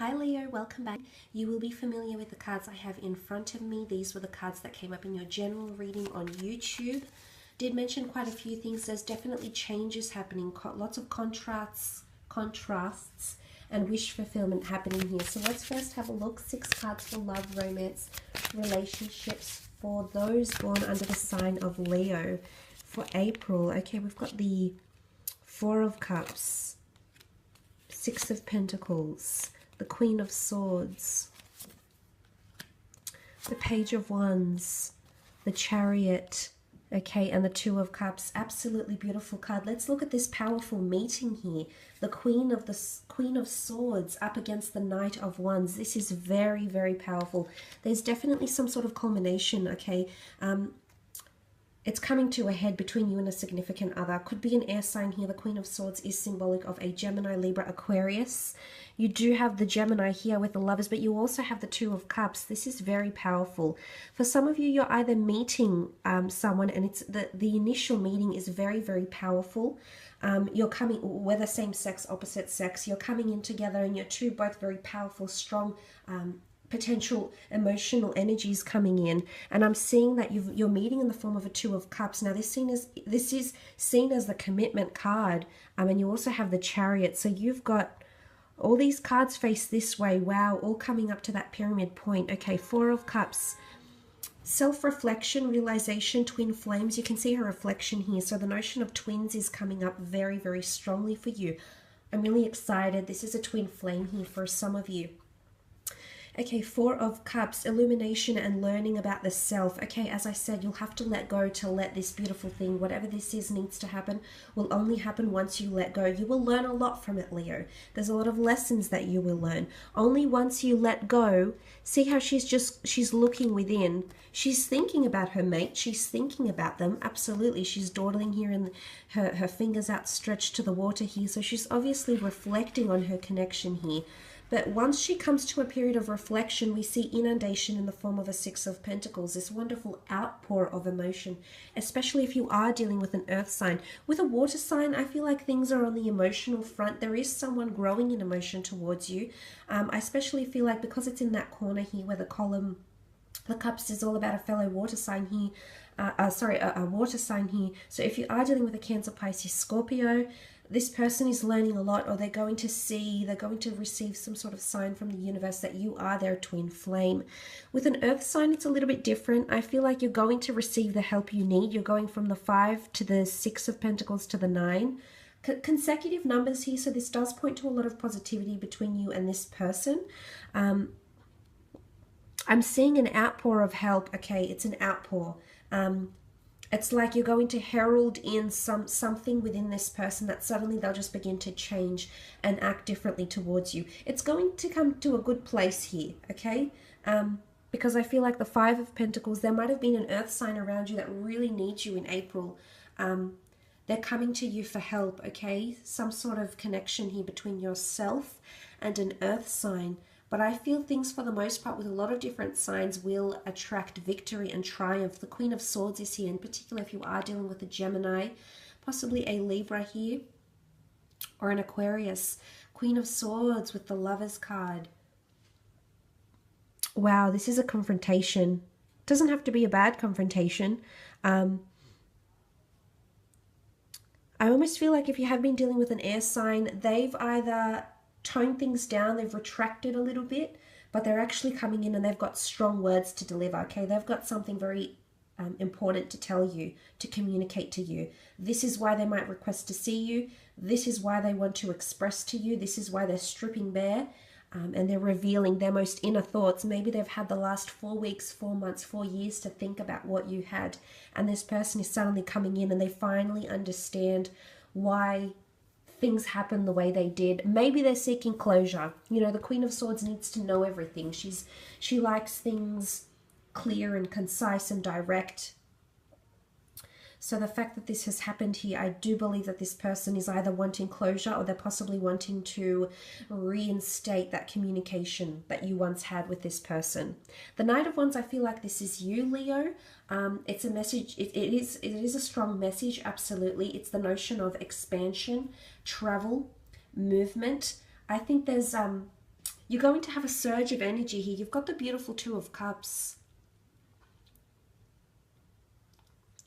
Hi Leo, welcome back. You will be familiar with the cards I have in front of me. These were the cards that came up in your general reading on YouTube. Did mention quite a few things. There's definitely changes happening, lots of contrasts, and wish fulfillment happening here. So let's first have a look. 6 cards for love, romance, relationships for those born under the sign of Leo for April. Okay, we've got the 4 of Cups, 6 of Pentacles, the Queen of Swords, the Page of Wands, the Chariot, okay, and the 2 of Cups. Absolutely beautiful card. Let's look at this powerful meeting here. The Queen of Swords up against the Knight of Wands. This is very, very powerful. There's definitely some sort of culmination, okay? It's coming to a head between you and a significant other. Could be an air sign here. The Queen of Swords is symbolic of a Gemini, Libra, Aquarius. You do have the Gemini here with the Lovers, but you also have the 2 of Cups. This is very powerful. For some of you, you're either meeting someone, and it's the initial meeting is very, very powerful. You're coming, whether same sex, opposite sex, you're coming in together, and you're two both very powerful, strong, potential emotional energies coming in, and I'm seeing that you're meeting in the form of a 2 of Cups. Now this is seen as the commitment card, and you also have the Chariot. So you've got all these cards face this way. Wow, all coming up to that pyramid point. Okay, 4 of Cups, self-reflection, realization, twin flames. You can see her reflection here. So the notion of twins is coming up very, very strongly for you. I'm really excited. This is a twin flame here for some of you. Okay, 4 of Cups, illumination and learning about the self. Okay, as I said, you'll have to let go to let this beautiful thing, whatever this is, needs to happen, will only happen once you let go. You will learn a lot from it, Leo. There's a lot of lessons that you will learn. Only once you let go. See how she's looking within. She's thinking about her mate. She's thinking about them. Absolutely. She's dawdling here and her fingers outstretched to the water here. So she's obviously reflecting on her connection here. But once she comes to a period of reflection, we see inundation in the form of a 6 of Pentacles, this wonderful outpour of emotion, especially if you are dealing with an earth sign. With a water sign, I feel like things are on the emotional front. There is someone growing in emotion towards you. I especially feel like because it's in that corner here where the Cups is all about a fellow water sign here, a water sign here. So if you are dealing with a Cancer, Pisces, Scorpio, this person is learning a lot, or they're going to receive some sort of sign from the universe that you are their twin flame. With an earth sign, it's a little bit different. I feel like you're going to receive the help you need. You're going from the 5 to the 6 of Pentacles to the 9. Consecutive numbers here, so this does point to a lot of positivity between you and this person. I'm seeing an outpour of help. Okay, it's an outpour. It's like you're going to herald in something within this person that suddenly they'll just begin to change and act differently towards you. It's going to come to a good place here, okay? Because I feel like the 5 of Pentacles, there might have been an earth sign around you that really needs you in April. They're coming to you for help, okay? Some sort of connection here between yourself and an earth sign. But I feel things, for the most part, with a lot of different signs, will attract victory and triumph. The Queen of Swords is here, in particular if you are dealing with a Gemini, possibly a Libra here, or an Aquarius. Queen of Swords with the Lovers card. Wow, this is a confrontation. Doesn't have to be a bad confrontation. I almost feel like if you have been dealing with an air sign, they've either toned things down, they've retracted a little bit, but they're actually coming in and they've got strong words to deliver, okay? They've got something very important to tell you, to communicate to you. This is why they might request to see you. This is why they want to express to you. This is why they're stripping bare and they're revealing their most inner thoughts. Maybe they've had the last 4 weeks, 4 months, 4 years to think about what you had, and this person is suddenly coming in and they finally understand why things happen the way they did. Maybe they're seeking closure. You know, the Queen of Swords needs to know everything. She likes things clear and concise and direct. So the fact that this has happened here, I do believe that this person is either wanting closure or they're possibly wanting to reinstate that communication that you once had with this person. The Knight of Wands, I feel like this is you, Leo. It's a message. It is a strong message. Absolutely. It's the notion of expansion, travel, movement. I think there's You're going to have a surge of energy here. You've got the beautiful Two of Cups.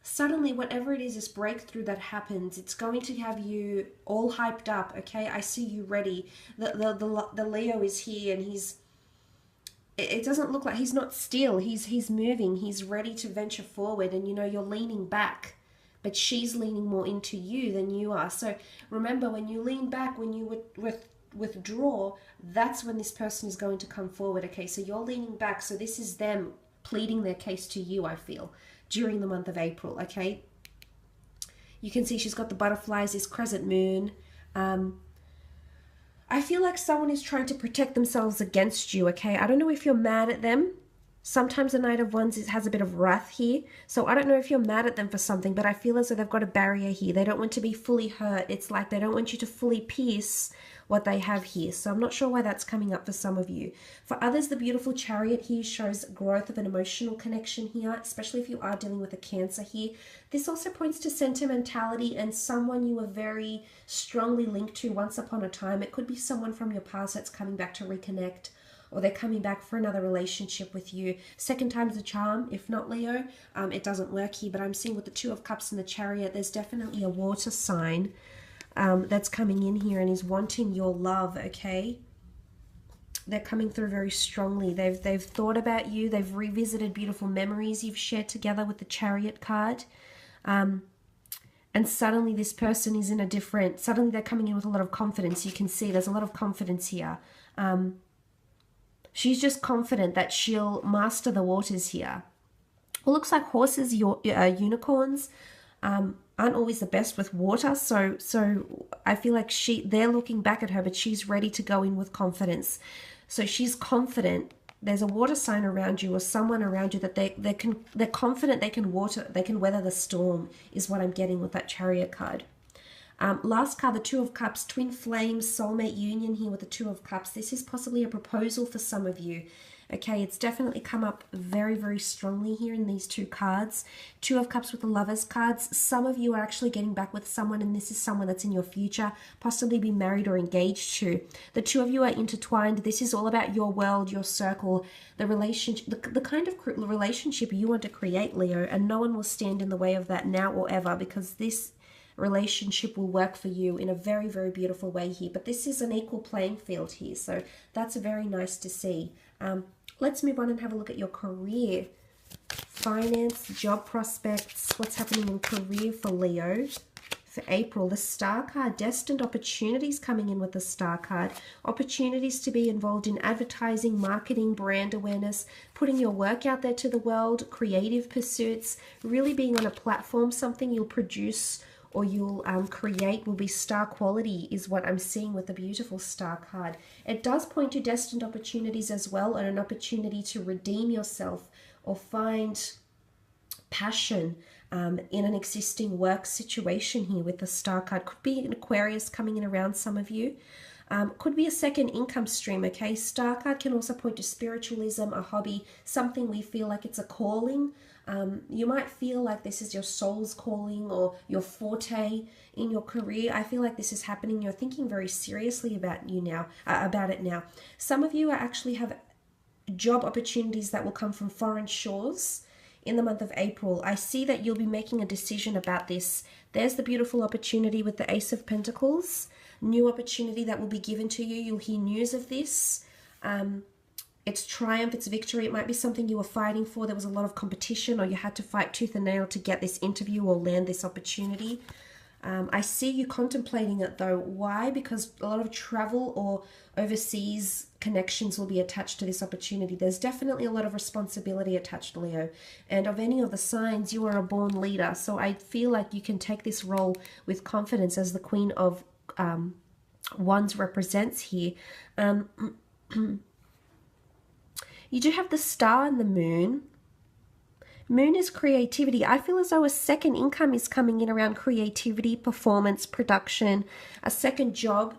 Suddenly, whatever it is, this breakthrough that happens, it's going to have you all hyped up, okay? I see you ready. The Leo is here, and it doesn't look like he's not still. He's moving. He's ready to venture forward, and you know, you're leaning back, but she's leaning more into you than you are. So remember, when you lean back, when you withdraw, that's when this person is going to come forward, okay? So you're leaning back, so this is them pleading their case to you, I feel, during the month of April, okay? You can see she's got the butterflies, this crescent moon. I feel like someone is trying to protect themselves against you, okay? I don't know if you're mad at them. Sometimes the Knight of Wands has a bit of wrath here. So I don't know if you're mad at them for something, but I feel as though they've got a barrier here. They don't want to be fully hurt. It's like they don't want you to fully pierce what they have here. So I'm not sure why that's coming up for some of you. For others, the beautiful Chariot here shows growth of an emotional connection here, especially if you are dealing with a Cancer here. This also points to sentimentality and someone you were very strongly linked to once upon a time. It could be someone from your past that's coming back to reconnect, or they're coming back for another relationship with you. Second time's a charm. If not, Leo, it doesn't work here. But I'm seeing with the Two of Cups and the Chariot, there's definitely a water sign that's coming in here and is wanting your love, okay? They're coming through very strongly. They've thought about you. They've revisited beautiful memories you've shared together with the Chariot card. And suddenly this person is in a different... Suddenly they're coming in with a lot of confidence. You can see there's a lot of confidence here. She's just confident that she'll master the waters here. It looks like horses, unicorns, aren't always the best with water. So I feel like they're looking back at her, but she's ready to go in with confidence. So she's confident. There's a water sign around you or someone around you that they're confident they can weather the storm, is what I'm getting with that Chariot card. Last card, the Two of Cups, twin flames, soulmate union here with the Two of Cups. This is possibly a proposal for some of you. Okay, it's definitely come up very, very strongly here in these two cards. Two of Cups with the Lovers cards. Some of you are actually getting back with someone, and this is someone that's in your future, possibly be married or engaged to. The two of you are intertwined. This is all about your world, your circle, the relationship, the kind of relationship you want to create, Leo, and no one will stand in the way of that now or ever, because this relationship will work for you in a very, very beautiful way here. But this is an equal playing field here, so that's very nice to see. Let's move on and have a look at your career, finance, job prospects. What's happening in career for Leo for April? The Star card, destined opportunities coming in with the Star card. Opportunities to be involved in advertising, marketing, brand awareness, putting your work out there to the world, creative pursuits, really being on a platform. Something you'll produce or you'll create will be star quality, is what I'm seeing with the beautiful Star card. It does point to destined opportunities as well, and an opportunity to redeem yourself or find passion in an existing work situation here with the Star card. Could be an Aquarius coming in around some of you. Could be a second income stream, okay? Star card can also point to spiritualism, a hobby, something we feel like it's a calling. You might feel like this is your soul's calling or your forte in your career. I feel like this is happening. You're thinking very seriously about it now. Some of you actually have job opportunities that will come from foreign shores in the month of April. I see that you'll be making a decision about this. There's the beautiful opportunity with the Ace of Pentacles. New opportunity that will be given to you. You'll hear news of this. It's triumph, it's victory. It might be something you were fighting for. There was a lot of competition, or you had to fight tooth and nail to get this interview or land this opportunity. I see you contemplating it though. Why? Because a lot of travel or overseas connections will be attached to this opportunity. There's definitely a lot of responsibility attached, Leo. And of any of the signs, you are a born leader. So I feel like you can take this role with confidence, as the Queen of Wands represents here. You do have the Star and the Moon. Moon is creativity. I feel as though a second income is coming in around creativity, performance, production, a second job,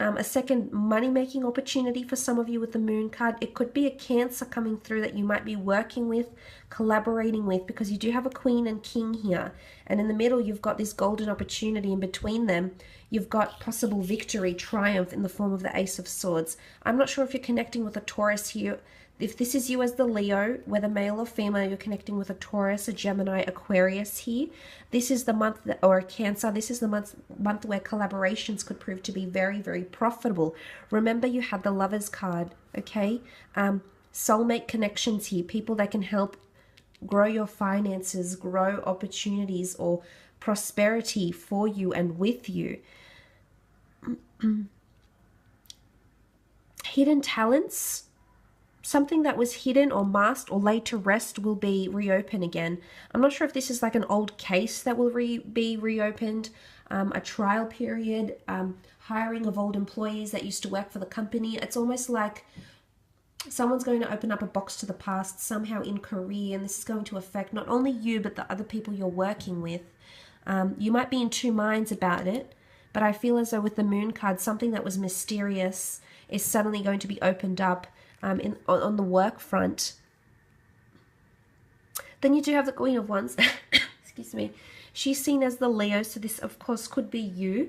a second money-making opportunity for some of you with the Moon card. It could be a Cancer coming through that you might be working with, collaborating with, because you do have a Queen and King here. And in the middle, you've got this golden opportunity. In between them, You've got possible victory, triumph in the form of the Ace of Swords. I'm not sure if you're connecting with a Taurus here. If this is you as the Leo, whether male or female, you're connecting with a Taurus, a Gemini, Aquarius here. This is the month, or a Cancer, this is the month where collaborations could prove to be very, very profitable. Remember, you had the Lovers card, okay? Soulmate connections here, people that can help grow your finances, grow opportunities or prosperity for you and with you. Hidden talents, something that was hidden or masked or laid to rest will be reopened again. I'm not sure if this is like an old case that will be reopened, a trial period, hiring of old employees that used to work for the company. It's almost like someone's going to open up a box to the past somehow in career, and this is going to affect not only you but the other people you're working with. You might be in two minds about it, but I feel as though with the Moon card, something that was mysterious is suddenly going to be opened up on the work front. Then you do have the Queen of Wands. Excuse me. She's seen as the Leo, so this of course could be you.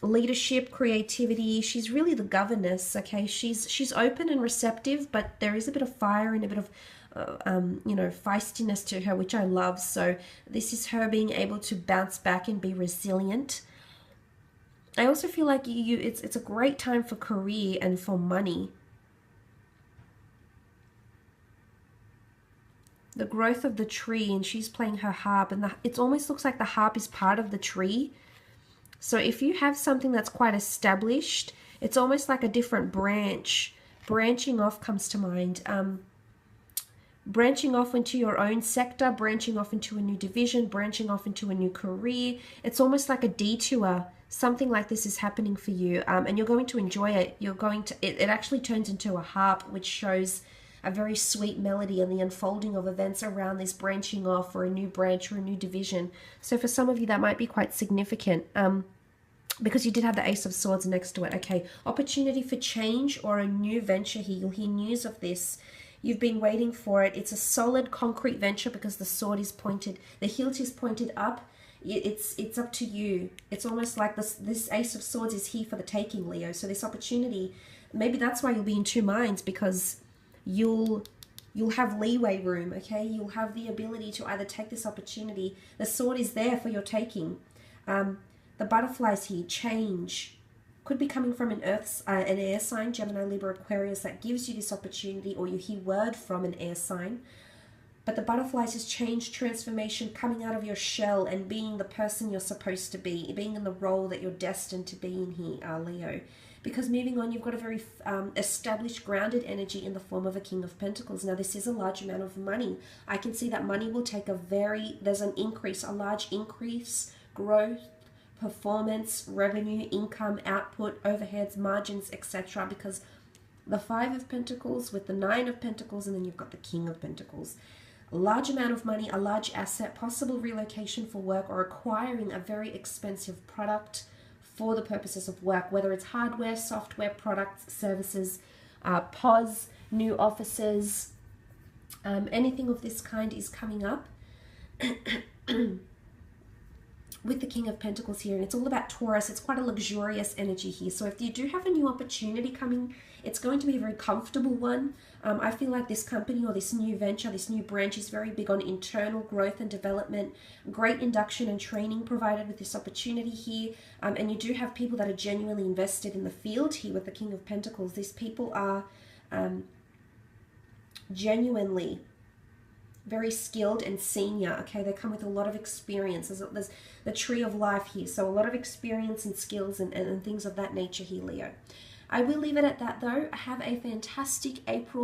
Leadership, creativity. She's really the governess, okay? She's open and receptive, but there is a bit of fire and a bit of you know, feistiness to her, which I love. So this is her being able to bounce back and be resilient. I also feel like it's a great time for career and for money. The growth of the tree, and she's playing her harp, and it almost looks like the harp is part of the tree. So if you have something that's quite established, it's almost like a different branch. Branching off comes to mind. Branching off into your own sector, branching off into a new division, branching off into a new career. It's almost like a detour. Something like this is happening for you, and you're going to enjoy it. You're going to, it actually turns into a harp, which shows a very sweet melody and the unfolding of events around this branching off, or a new branch or a new division. So for some of you, that might be quite significant, because you did have the Ace of Swords next to it. Okay, opportunity for change or a new venture here. You'll hear news of this. You've been waiting for it. It's a solid concrete venture because the sword is pointed, the hilt is pointed up. It's up to you. It's almost like this Ace of Swords is here for the taking, Leo. So this opportunity, maybe that's why you'll be in two minds, because you'll have leeway room, okay? You'll have the ability to either take this opportunity. The sword is there for your taking. The butterflies here, change. Could be coming from an air sign, Gemini, Libra, Aquarius, that gives you this opportunity, or you hear word from an air sign. But the butterflies is change, transformation, coming out of your shell and being the person you're supposed to be, being in the role that you're destined to be in here, Leo. Because moving on, you've got a very established, grounded energy in the form of a King of Pentacles. Now, this is a large amount of money. I can see that money will take there's an increase, a large increase, growth, performance, revenue, income, output, overheads, margins, etc. Because the Five of Pentacles with the Nine of Pentacles, and then you've got the King of Pentacles. A large amount of money, a large asset, possible relocation for work, or acquiring a very expensive product for the purposes of work, whether it's hardware, software, products, services, POS, new offices, anything of this kind is coming up with the King of Pentacles here. And it's all about Taurus. It's quite a luxurious energy here. So if you do have a new opportunity coming, it's going to be a very comfortable one. I feel like this company or this new venture, this new branch is very big on internal growth and development, great induction and training provided with this opportunity here. And you do have people that are genuinely invested in the field here with the King of Pentacles. These people are genuinely very skilled and senior, okay? They come with a lot of experience. There's the tree of life here, so a lot of experience and skills and things of that nature here, Leo. I will leave it at that, though. Have a fantastic April.